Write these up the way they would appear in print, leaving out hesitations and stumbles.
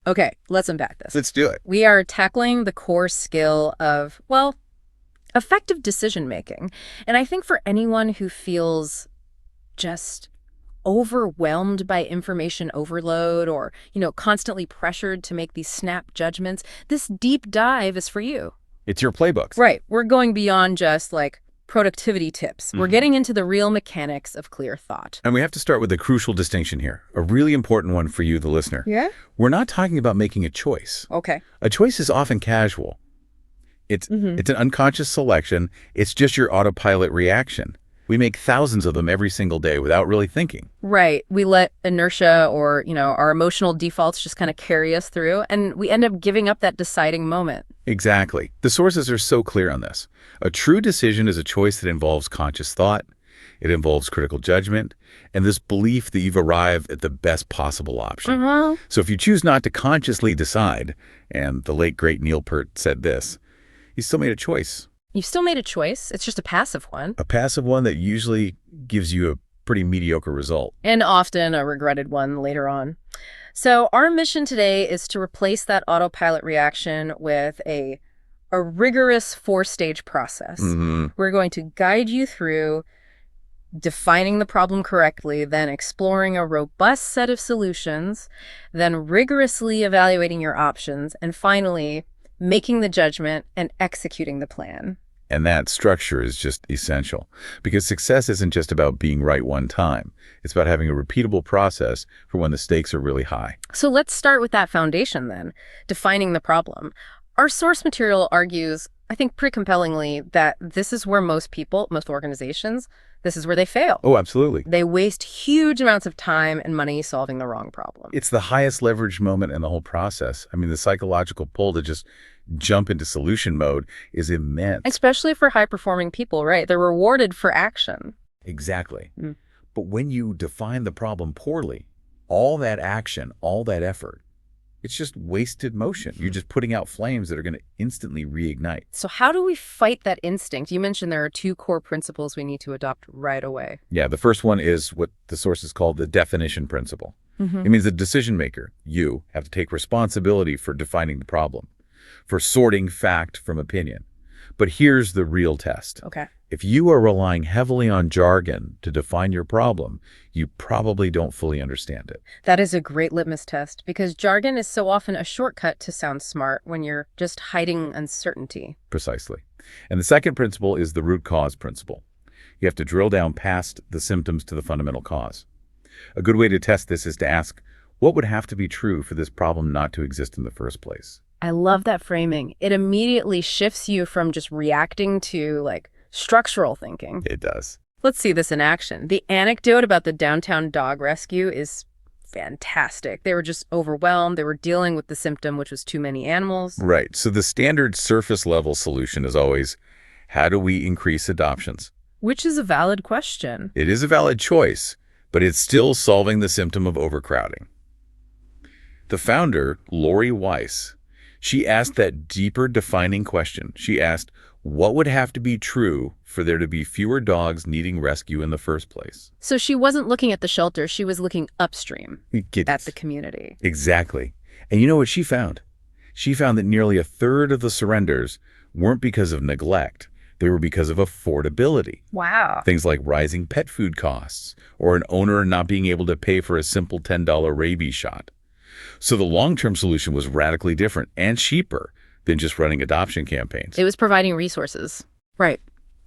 Okay, let's unpack this. Let's do it. We are tackling the core skill of, well, effective decision making. And I think for anyone who feels just overwhelmed by information overload or, constantly pressured to make these snap judgments, this deep dive is for you. It's your playbooks. Right. We're going beyond just like productivity tips. We're getting into the real mechanics of clear thought. And we have to start with a crucial distinction here, a really important one for you, the listener. Yeah? We're not talking about making a choice. Okay. A choice is often casual. It's an unconscious selection. It's just your autopilot reaction. We make thousands of them every single day without really thinking. Right. We let inertia or, our emotional defaults just kind of carry us through, and we end up giving up that deciding moment. Exactly. The sources are so clear on this. A true decision is a choice that involves conscious thought, it involves critical judgment, and this belief that you've arrived at the best possible option. So if you choose not to consciously decide, and the late, great Neil Peart said this, you still made a choice. You've still made a choice. It's just a passive one. A passive one that usually gives you a pretty mediocre result. And often a regretted one later on. So our mission today is to replace that autopilot reaction with a rigorous 4-stage process. We're going to guide you through defining the problem correctly, then exploring a robust set of solutions, then rigorously evaluating your options, and finally, making the judgment and executing the plan. And that structure is just essential because success isn't just about being right one time. It's about having a repeatable process for when the stakes are really high. So let's start with that foundation then, defining the problem. Our source material argues, I think pretty compellingly, that this is where most people, most organizations, this is where they fail. Oh, absolutely. They waste huge amounts of time and money solving the wrong problem. It's the highest leverage moment in the whole process. I mean, the psychological pull to just jump into solution mode is immense. Especially for high-performing people, right? They're rewarded for action. Exactly. But when you define the problem poorly, all that action, all that effort, it's just wasted motion. You're just putting out flames that are going to instantly reignite. So how do we fight that instinct? You mentioned there are 2 core principles we need to adopt right away. Yeah, the first one is what the sources call the definition principle. It means the decision maker, you, have to take responsibility for defining the problem, for sorting fact from opinion. But here's the real test. Okay. If you are relying heavily on jargon to define your problem, you probably don't fully understand it. That is a great litmus test because jargon is so often a shortcut to sound smart when you're just hiding uncertainty. Precisely. And the second principle is the root cause principle. You have to drill down past the symptoms to the fundamental cause. A good way to test this is to ask, what would have to be true for this problem not to exist in the first place? I love that framing. It immediately shifts you from just reacting to structural thinking. It does. Let's see this in action. The anecdote about the downtown dog rescue is fantastic. They were just overwhelmed. They were dealing with the symptom, which was too many animals. Right. So the standard surface level solution is always, how do we increase adoptions? Which is a valid question. It is a valid choice, but it's still solving the symptom of overcrowding. The founder, Lori Weiss, she asked that deeper defining question. She asked, what would have to be true for there to be fewer dogs needing rescue in the first place? So she wasn't looking at the shelter, she was looking upstream at the community. Exactly. And you know what she found? She found that nearly a third of the surrenders weren't because of neglect. They were because of affordability. Wow. Things like rising pet food costs or an owner not being able to pay for a simple $10 rabies shot. So the long-term solution was radically different and cheaper than just running adoption campaigns. It was providing resources. Right.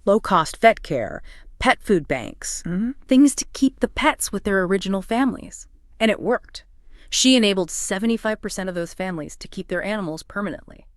Low-cost vet care, pet food banks, things to keep the pets with their original families. And it worked. She enabled 75% of those families to keep their animals permanently.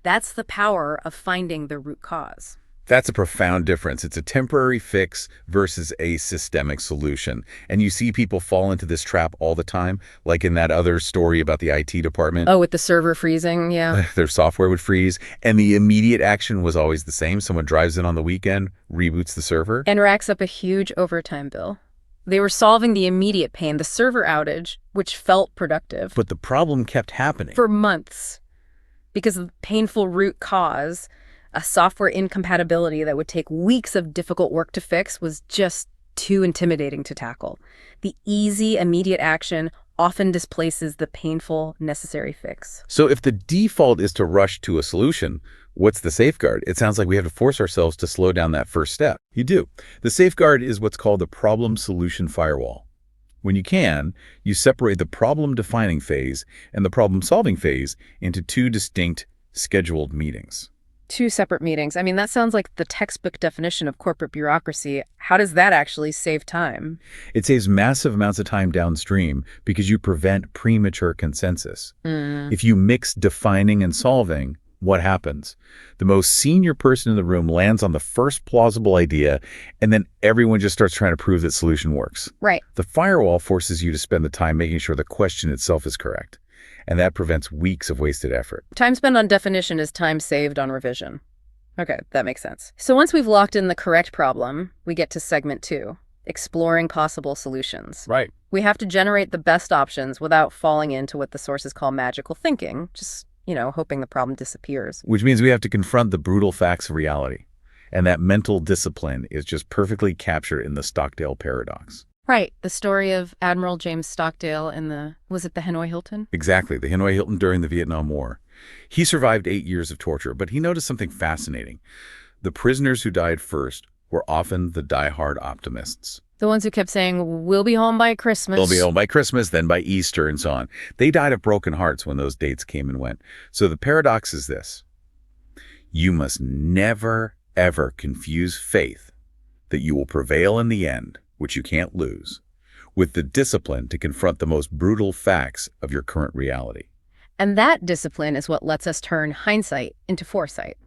That's the power of finding the root cause. That's a profound difference. It's a temporary fix versus a systemic solution. And you see people fall into this trap all the time, like in that other story about the IT department. Oh, with the server freezing, yeah. Their software would freeze, and the immediate action was always the same. Someone drives in on the weekend, reboots the server. And racks up a huge overtime bill. They were solving the immediate pain, the server outage, which felt productive. But the problem kept happening. For months. Because of the painful root cause, a software incompatibility that would take weeks of difficult work to fix was just too intimidating to tackle. The easy, immediate action often displaces the painful, necessary fix. So if the default is to rush to a solution, what's the safeguard? It sounds like we have to force ourselves to slow down that first step. You do. The safeguard is what's called the problem-solution firewall. When you can, you separate the problem-defining phase and the problem-solving phase into two distinct scheduled meetings. 2 separate meetings. I mean, that sounds like the textbook definition of corporate bureaucracy. How does that actually save time? It saves massive amounts of time downstream because you prevent premature consensus. If you mix defining and solving, what happens? The most senior person in the room lands on the first plausible idea, and then everyone just starts trying to prove that solution works. Right. The firewall forces you to spend the time making sure the question itself is correct, and that prevents weeks of wasted effort. Time spent on definition is time saved on revision. Okay, that makes sense. So once we've locked in the correct problem, we get to segment 2, exploring possible solutions. Right. We have to generate the best options without falling into what the sources call magical thinking, just hoping the problem disappears. Which means we have to confront the brutal facts of reality. And that mental discipline is just perfectly captured in the Stockdale paradox. Right. The story of Admiral James Stockdale in was it the Hanoi Hilton? Exactly. The Hanoi Hilton during the Vietnam War. He survived 8 years of torture, but he noticed something fascinating. The prisoners who died first were often the die-hard optimists. The ones who kept saying, we'll be home by Christmas. They'll be home by Christmas, then by Easter, and so on. They died of broken hearts when those dates came and went. So the paradox is this. You must never, ever confuse faith that you will prevail in the end, which you can't lose, with the discipline to confront the most brutal facts of your current reality. And that discipline is what lets us turn hindsight into foresight,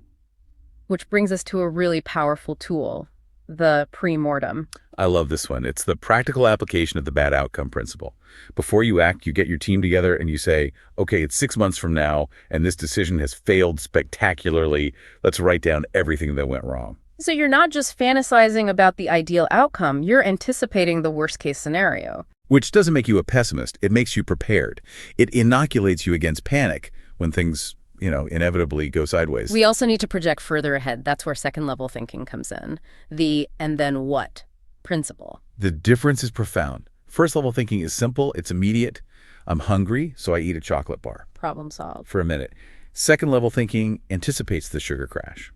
which brings us to a really powerful tool, the pre-mortem. I love this one. It's the practical application of the bad outcome principle. Before you act, you get your team together and you say, okay, it's 6 months from now, and this decision has failed spectacularly. Let's write down everything that went wrong. So you're not just fantasizing about the ideal outcome, you're anticipating the worst-case scenario. Which doesn't make you a pessimist. It makes you prepared. It inoculates you against panic when things inevitably go sideways. We also need to project further ahead. That's where second-level thinking comes in. The and then what principle. The difference is profound. First-level thinking is simple. It's immediate. I'm hungry, so I eat a chocolate bar. Problem solved. For a minute. Second-level thinking anticipates the sugar crash.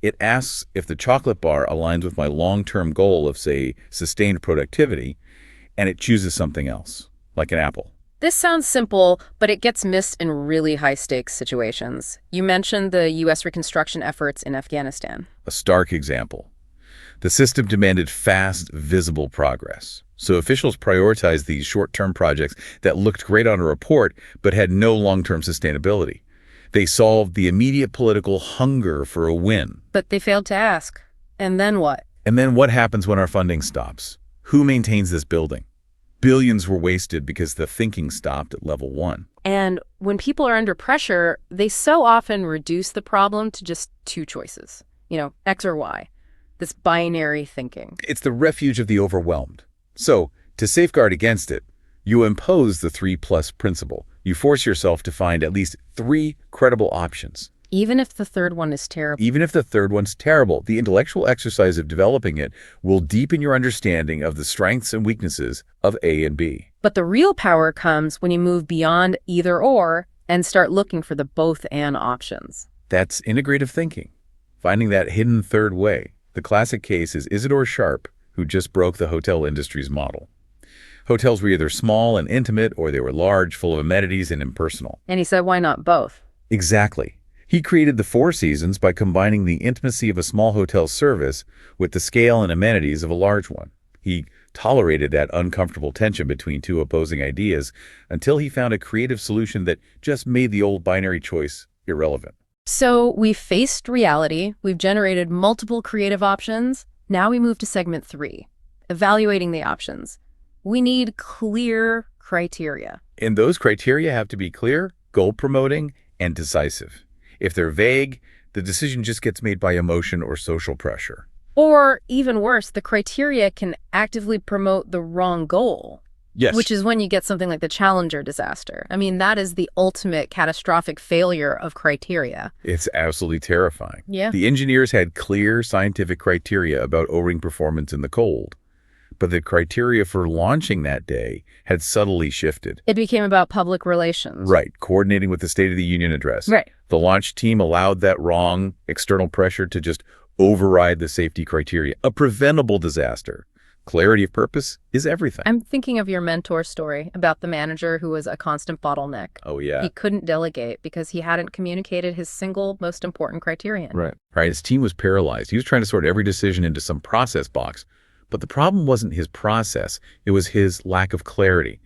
It asks if the chocolate bar aligns with my long-term goal of, say, sustained productivity, and it chooses something else, like an apple. This sounds simple, but it gets missed in really high-stakes situations. You mentioned the U.S. reconstruction efforts in Afghanistan. A stark example. The system demanded fast, visible progress. So officials prioritized these short-term projects that looked great on a report, but had no long-term sustainability. They solved the immediate political hunger for a win. But they failed to ask. And then what? And then what happens when our funding stops? Who maintains this building? Billions were wasted because the thinking stopped at level 1. And when people are under pressure, they so often reduce the problem to just 2 choices. X or Y. This binary thinking. It's the refuge of the overwhelmed. So, to safeguard against it, you impose the 3+ principle. You force yourself to find at least 3 credible options. Even if the third one is terrible. Even if the third one's terrible, the intellectual exercise of developing it will deepen your understanding of the strengths and weaknesses of A and B. But the real power comes when you move beyond either or and start looking for the both and options. That's integrative thinking, finding that hidden third way. The classic case is Isidore Sharp, who just broke the hotel industry's model. Hotels were either small and intimate, or they were large, full of amenities, and impersonal. And he said, why not both? Exactly. He created the 4 Seasons by combining the intimacy of a small hotel service with the scale and amenities of a large one. He tolerated that uncomfortable tension between 2 opposing ideas until he found a creative solution that just made the old binary choice irrelevant. So we've faced reality, we've generated multiple creative options. Now we move to segment 3, evaluating the options. We need clear criteria. And those criteria have to be clear, goal-promoting, and decisive. If they're vague, the decision just gets made by emotion or social pressure. Or even worse, the criteria can actively promote the wrong goal. Yes. Which is when you get something like the Challenger disaster. I mean, that is the ultimate catastrophic failure of criteria. It's absolutely terrifying. Yeah. The engineers had clear scientific criteria about O-ring performance in the cold, but the criteria for launching that day had subtly shifted. It became about public relations. Right, coordinating with the State of the Union address. Right. The launch team allowed that wrong external pressure to just override the safety criteria, a preventable disaster. Clarity of purpose is everything. I'm thinking of your mentor story about the manager who was a constant bottleneck. Oh, yeah. He couldn't delegate because he hadn't communicated his single most important criterion. Right. His team was paralyzed. He was trying to sort every decision into some process box. But the problem wasn't his process. It was his lack of clarity.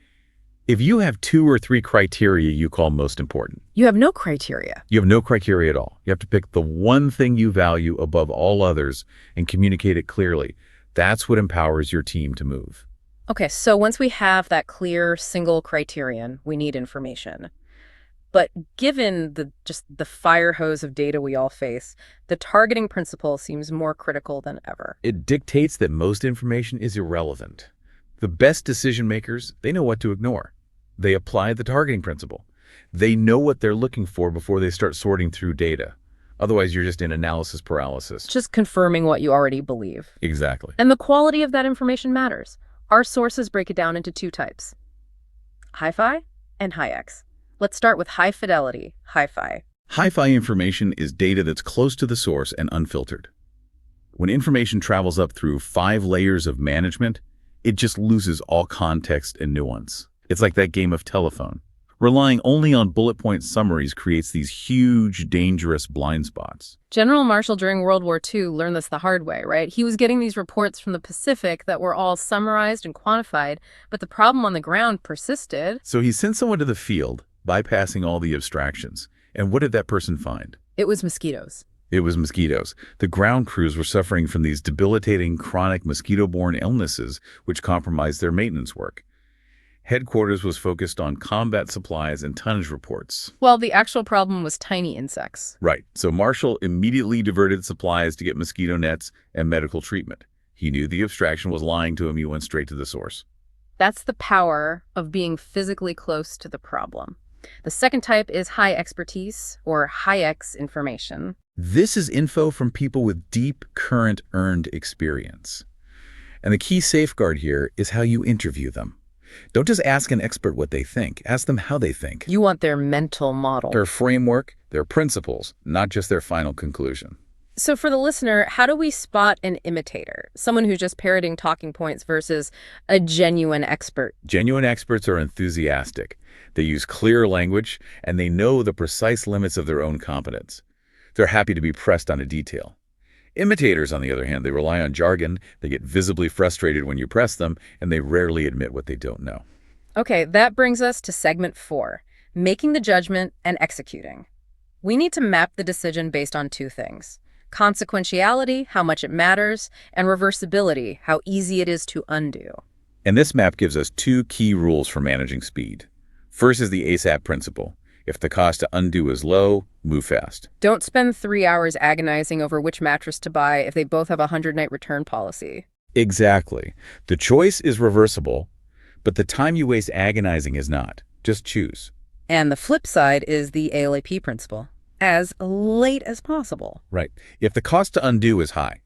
If you have 2 or 3 criteria you call most important, You have no criteria. you have no criteria at all. You have to pick the one thing you value above all others and communicate it clearly. That's what empowers your team to move. Okay, so once we have that clear single criterion, we need information. But given the fire hose of data we all face, the targeting principle seems more critical than ever. It dictates that most information is irrelevant. The best decision makers, they know what to ignore. They apply the targeting principle. They know what they're looking for before they start sorting through data. Otherwise, you're just in analysis paralysis. Just confirming what you already believe. Exactly. And the quality of that information matters. Our sources break it down into 2 types: hi-fi and hi-ex. Let's start with high fidelity, hi-fi. Hi-fi information is data that's close to the source and unfiltered. When information travels up through 5 layers of management, it just loses all context and nuance. It's like that game of telephone. Relying only on bullet point summaries creates these huge, dangerous blind spots. General Marshall during World War II learned this the hard way, right? He was getting these reports from the Pacific that were all summarized and quantified, but the problem on the ground persisted. So he sent someone to the field, bypassing all the abstractions. And what did that person find? It was mosquitoes. It was mosquitoes. The ground crews were suffering from these debilitating chronic mosquito-borne illnesses which compromised their maintenance work. Headquarters was focused on combat supplies and tonnage reports. Well, the actual problem was tiny insects. Right. So Marshall immediately diverted supplies to get mosquito nets and medical treatment. He knew the abstraction was lying to him. He went straight to the source. That's the power of being physically close to the problem. The second type is high expertise or high-ex information. This is info from people with deep, current, earned experience. And the key safeguard here is how you interview them. Don't just ask an expert what they think. Ask them how they think. You want their mental model. Their framework, their principles, not just their final conclusion. So for the listener, how do we spot an imitator? Someone who's just parroting talking points versus a genuine expert? Genuine experts are enthusiastic. They use clear language, and they know the precise limits of their own competence. They're happy to be pressed on a detail. Imitators, on the other hand, they rely on jargon, they get visibly frustrated when you press them, and they rarely admit what they don't know. Okay, that brings us to segment 4, making the judgment and executing. We need to map the decision based on 2 things: consequentiality, how much it matters, and reversibility, how easy it is to undo. And this map gives us 2 key rules for managing speed. First is the ASAP principle. If the cost to undo is low, move fast. Don't spend 3 hours agonizing over which mattress to buy if they both have a 100-night return policy. Exactly. The choice is reversible, but the time you waste agonizing is not. Just choose. And the flip side is the ALAP principle: as late as possible. Right. If the cost to undo is high,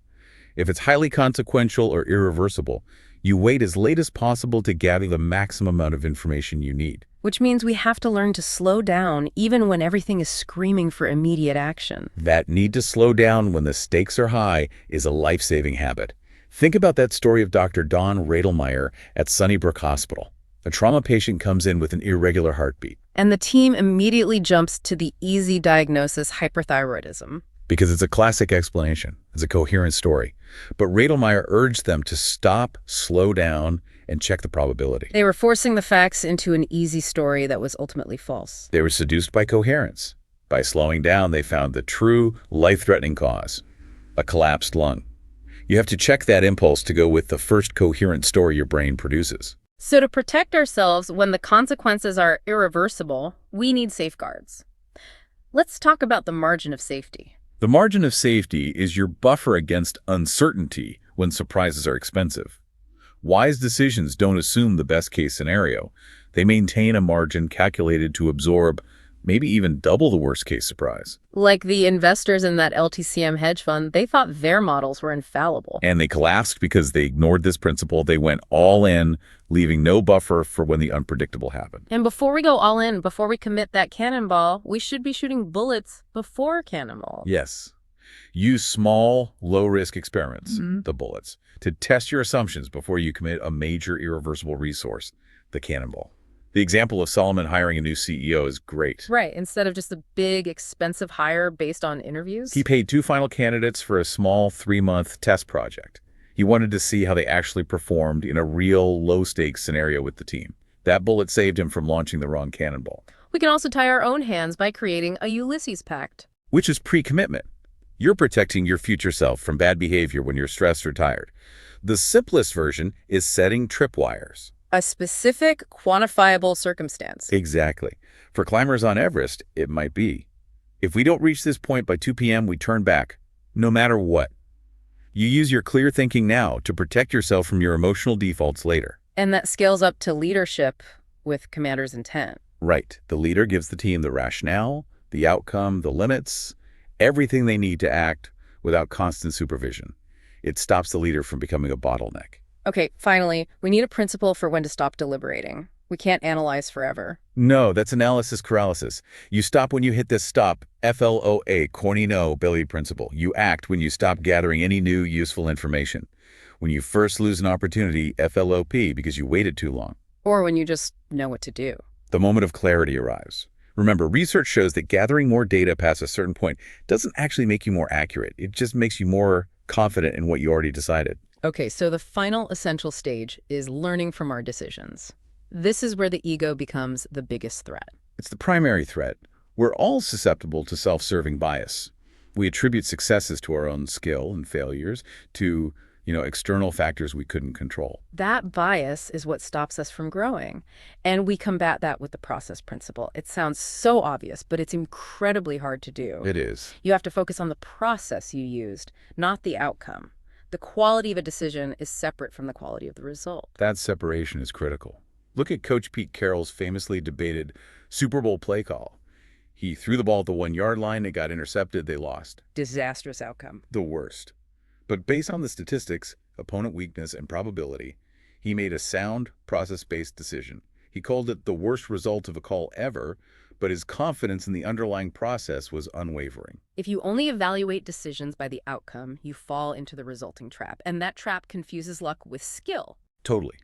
if it's highly consequential or irreversible, you wait as late as possible to gather the maximum amount of information you need. Which means we have to learn to slow down even when everything is screaming for immediate action. That need to slow down when the stakes are high is a life-saving habit. Think about that story of Dr. Don Radelmeyer at Sunnybrook Hospital. A trauma patient comes in with an irregular heartbeat. And the team immediately jumps to the easy diagnosis: hyperthyroidism. Because it's a classic explanation. It's a coherent story. But Radelmeyer urged them to stop, slow down, and check the probability. They were forcing the facts into an easy story that was ultimately false. They were seduced by coherence. By slowing down, they found the true, life-threatening cause: a collapsed lung. You have to check that impulse to go with the first coherent story your brain produces. So to protect ourselves when the consequences are irreversible, we need safeguards. Let's talk about the margin of safety. The margin of safety is your buffer against uncertainty when surprises are expensive. Wise decisions don't assume the best-case scenario. They maintain a margin calculated to absorb maybe even double the worst-case surprise. Like the investors in that LTCM hedge fund, they thought their models were infallible. And they collapsed because they ignored this principle. They went all in, leaving no buffer for when the unpredictable happened. And before we go all in, before we commit that cannonball, we should be shooting bullets before cannonballs. Yes. Use small, low-risk experiments, the bullets, to test your assumptions before you commit a major irreversible resource, the cannonball. The example of Solomon hiring a new CEO is great. Right, instead of just a big, expensive hire based on interviews. He paid 2 final candidates for a small 3-month test project. He wanted to see how they actually performed in a real low-stakes scenario with the team. That bullet saved him from launching the wrong cannonball. We can also tie our own hands by creating a Ulysses Pact. Which is pre-commitment. You're protecting your future self from bad behavior when you're stressed or tired. The simplest version is setting tripwires. A specific, quantifiable circumstance. Exactly. For climbers on Everest, it might be, if we don't reach this point by 2 p.m., we turn back, no matter what. You use your clear thinking now to protect yourself from your emotional defaults later. And that scales up to leadership with commander's intent. Right. The leader gives the team the rationale, the outcome, the limits, everything they need to act without constant supervision. It stops the leader from becoming a bottleneck. Okay, finally, we need a principle for when to stop deliberating. We can't analyze forever. No, that's analysis paralysis. You stop when you hit this stop, FLOA, corny no, Billy principle. You act when you stop gathering any new useful information. When you first lose an opportunity, FLOP, because you waited too long. Or when you just know what to do. The moment of clarity arrives. Remember, research shows that gathering more data past a certain point doesn't actually make you more accurate. It just makes you more confident in what you already decided. Okay, so the final essential stage is learning from our decisions. This is where the ego becomes the biggest threat. It's the primary threat. We're all susceptible to self-serving bias. We attribute successes to our own skill and failures to, external factors we couldn't control. That bias is what stops us from growing. And we combat that with the process principle. It sounds so obvious, but it's incredibly hard to do. It is. You have to focus on the process you used, not the outcome. The quality of a decision is separate from the quality of the result. That separation is critical. Look at Coach Pete Carroll's famously debated Super Bowl play call. He threw the ball at the 1-yard line, it got intercepted, they lost. Disastrous outcome. The worst. But based on the statistics, opponent weakness, and probability, he made a sound, process-based decision. He called it the worst result of a call ever, but his confidence in the underlying process was unwavering. If you only evaluate decisions by the outcome, you fall into the resulting trap. And that trap confuses luck with skill. Totally.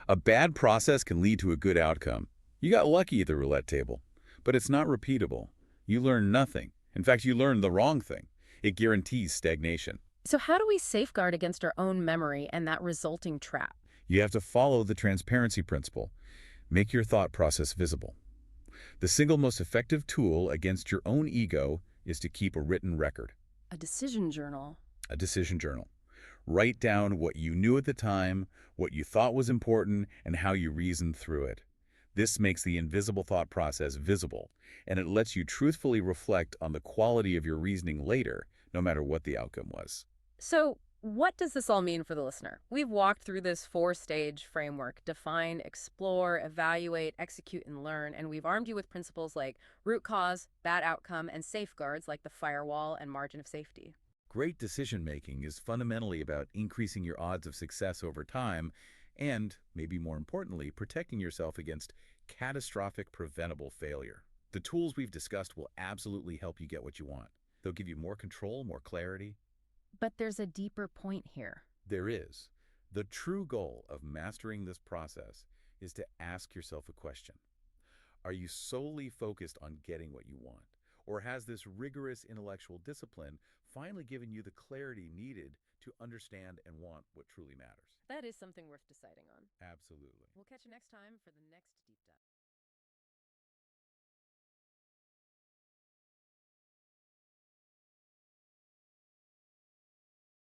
A bad process can lead to a good outcome. You got lucky at the roulette table, but it's not repeatable. You learn nothing. In fact, you learn the wrong thing. It guarantees stagnation. So how do we safeguard against our own memory and that resulting trap? You have to follow the transparency principle. Make your thought process visible. The single most effective tool against your own ego is to keep a written record. A decision journal. A decision journal. Write down what you knew at the time, what you thought was important, and how you reasoned through it. This makes the invisible thought process visible, and it lets you truthfully reflect on the quality of your reasoning later, no matter what the outcome was. So what does this all mean for the listener? We've walked through this 4-stage framework: define, explore, evaluate, execute, and learn. And we've armed you with principles like root cause, bad outcome, and safeguards like the firewall and margin of safety. Great decision-making is fundamentally about increasing your odds of success over time and, maybe more importantly, protecting yourself against catastrophic preventable failure. The tools we've discussed will absolutely help you get what you want. They'll give you more control, more clarity. But there's a deeper point here. There is. The true goal of mastering this process is to ask yourself a question. Are you solely focused on getting what you want? Or has this rigorous intellectual discipline finally given you the clarity needed to understand and want what truly matters? That is something worth deciding on. Absolutely. We'll catch you next time for the next deep dive.